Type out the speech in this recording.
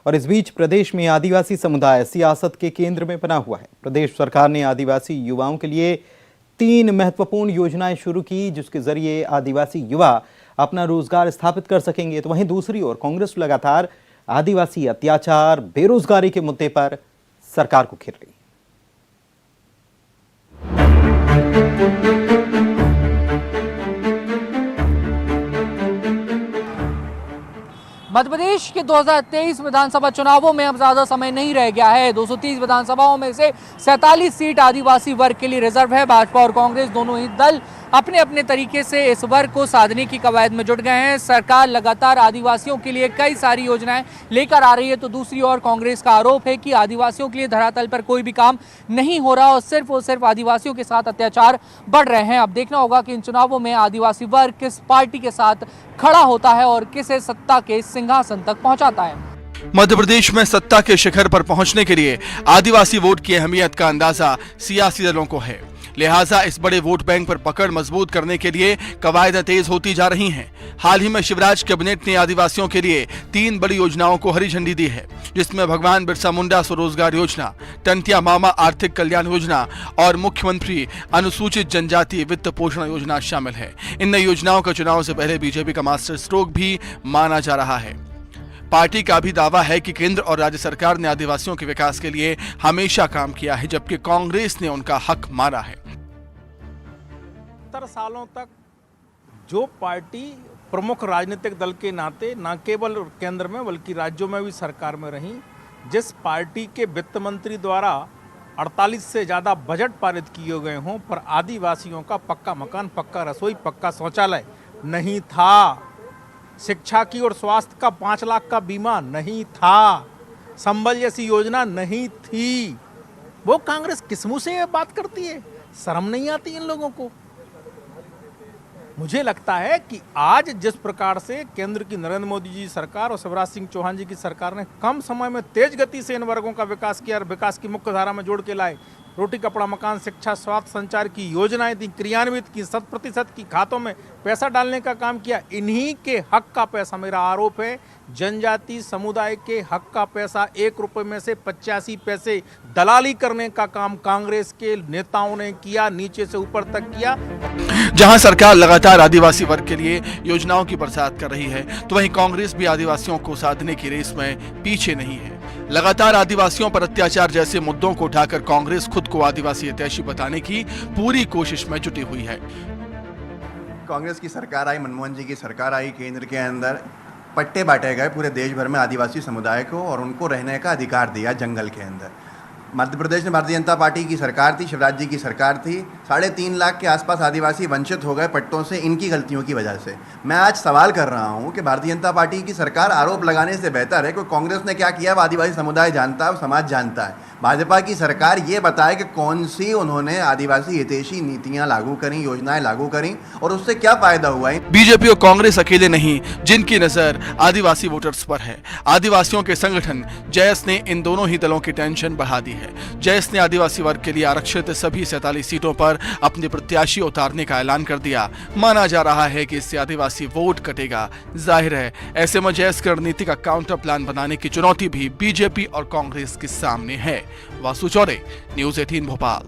और इस बीच प्रदेश में आदिवासी समुदाय सियासत के केंद्र में बना हुआ है। प्रदेश सरकार ने आदिवासी युवाओं के लिए 3 महत्वपूर्ण योजनाएं शुरू की, जिसके जरिए आदिवासी युवा अपना रोजगार स्थापित कर सकेंगे। तो वहीं दूसरी ओर कांग्रेस लगातार आदिवासी अत्याचार, बेरोजगारी के मुद्दे पर सरकार को घेर रही। मध्य प्रदेश के 2023 विधानसभा चुनावों में अब ज्यादा समय नहीं रह गया है। 230 विधानसभाओं में से 47 सीट आदिवासी वर्ग के लिए रिजर्व है। भाजपा और कांग्रेस दोनों ही दल अपने अपने तरीके से इस वर्ग को साधने की कवायद में जुट गए हैं। सरकार लगातार आदिवासियों के लिए कई सारी योजनाएं लेकर आ रही है, तो दूसरी ओर कांग्रेस का आरोप है कि आदिवासियों के लिए धरातल पर कोई भी काम नहीं हो रहा और सिर्फ आदिवासियों के साथ अत्याचार बढ़ रहे हैं। अब देखना होगा कि इन चुनावों में आदिवासी वर्ग किस पार्टी के साथ खड़ा होता है और किसे सत्ता के सिंहासन तक पहुंचाता है। मध्य प्रदेश में सत्ता के शिखर पर पहुंचने के लिए आदिवासी वोट की अहमियत का अंदाजा सियासी दलों को है। लिहाजा इस बड़े वोट बैंक पर पकड़ मजबूत करने के लिए कवायदें तेज होती जा रही हैं। हाल ही में शिवराज कैबिनेट ने आदिवासियों के लिए 3 बड़ी योजनाओं को हरी झंडी दी है, जिसमें भगवान बिरसा मुंडा स्वरोजगार योजना, टंटिया मामा आर्थिक कल्याण योजना और मुख्यमंत्री अनुसूचित जनजाति वित्त पोषण योजना शामिल है। इन नई योजनाओं का चुनाव से पहले बीजेपी का मास्टर स्ट्रोक भी माना जा रहा है। पार्टी का भी दावा है कि केंद्र और राज्य सरकार ने आदिवासियों के विकास के लिए हमेशा काम किया है, जबकि कांग्रेस ने उनका हक मारा है। 70 सालों तक जो पार्टी प्रमुख राजनीतिक दल के नाते न केवल केंद्र में बल्कि राज्यों में भी सरकार में रही, जिस पार्टी के वित्त मंत्री द्वारा 48 से ज़्यादा बजट पारित किए गए हों, पर आदिवासियों का पक्का मकान, पक्का रसोई, पक्का शौचालय नहीं था। शिक्षा की और स्वास्थ्य का 5 लाख का बीमा नहीं था। संबल जैसी योजना नहीं थी। वो कांग्रेस किस मुंह से ये बात करती है? शर्म नहीं आती इन लोगों को? मुझे लगता है कि आज जिस प्रकार से केंद्र की नरेंद्र मोदी जी सरकार और शिवराज सिंह चौहान जी की सरकार ने कम समय में तेज गति से इन वर्गों का विकास किया और विकास की मुख्य धारा में जोड़ के लाए, रोटी कपड़ा मकान, शिक्षा, स्वास्थ्य, संचार की योजनाएं थी, क्रियान्वित की, 100% की खातों में पैसा डालने का काम किया। इन्हीं के हक का पैसा, मेरा आरोप है, जनजाति समुदाय के हक का पैसा 1 रुपए में से 85 पैसे दलाली करने का काम कांग्रेस के नेताओं ने किया, नीचे से ऊपर तक किया। जहां सरकार लगातार आदिवासी वर्ग के लिए योजनाओं की बरसात कर रही है, तो वहीं कांग्रेस भी आदिवासियों को साधने की रेस में पीछे नहीं है। लगातार आदिवासियों पर अत्याचार जैसे मुद्दों को उठाकर कांग्रेस खुद को आदिवासी हितैषी बताने की पूरी कोशिश में जुटी हुई है। कांग्रेस की सरकार आई, मनमोहन जी की सरकार आई, केंद्र के अंदर पट्टे बांटे गए पूरे देश भर में आदिवासी समुदाय को और उनको रहने का अधिकार दिया जंगल के अंदर। मध्य प्रदेश में भारतीय जनता पार्टी की सरकार थी, शिवराज जी की सरकार थी। 3.5 लाख के आसपास आदिवासी वंचित हो गए पट्टों से, इनकी गलतियों की वजह से। मैं आज सवाल कर रहा हूं कि भारतीय जनता पार्टी की सरकार आरोप लगाने से बेहतर है कि कांग्रेस ने क्या किया वो आदिवासी समुदाय जानता है, समाज जानता है। भाजपा की सरकार ये बताए कि कौन सी उन्होंने आदिवासी हितैषी नीतियां लागू करी, योजनाएं लागू करी और उससे क्या फायदा हुआ। बीजेपी और कांग्रेस अकेले नहीं, जिनकी नजर आदिवासी वोटर्स पर है। आदिवासियों के संगठन जैस ने इन दोनों ही दलों की टेंशन बढ़ा दी है। जैस ने आदिवासी वर्ग के लिए आरक्षित सभी 47 सीटों पर अपने प्रत्याशी उतारने का ऐलान कर दिया। माना जा रहा है कि इससे आदिवासी वोट कटेगा। जाहिर है ऐसे में जैस की रणनीति का काउंटर प्लान बनाने की चुनौती भी बीजेपी और कांग्रेस के सामने है। वासु चौरे, न्यूज़ 18 भोपाल।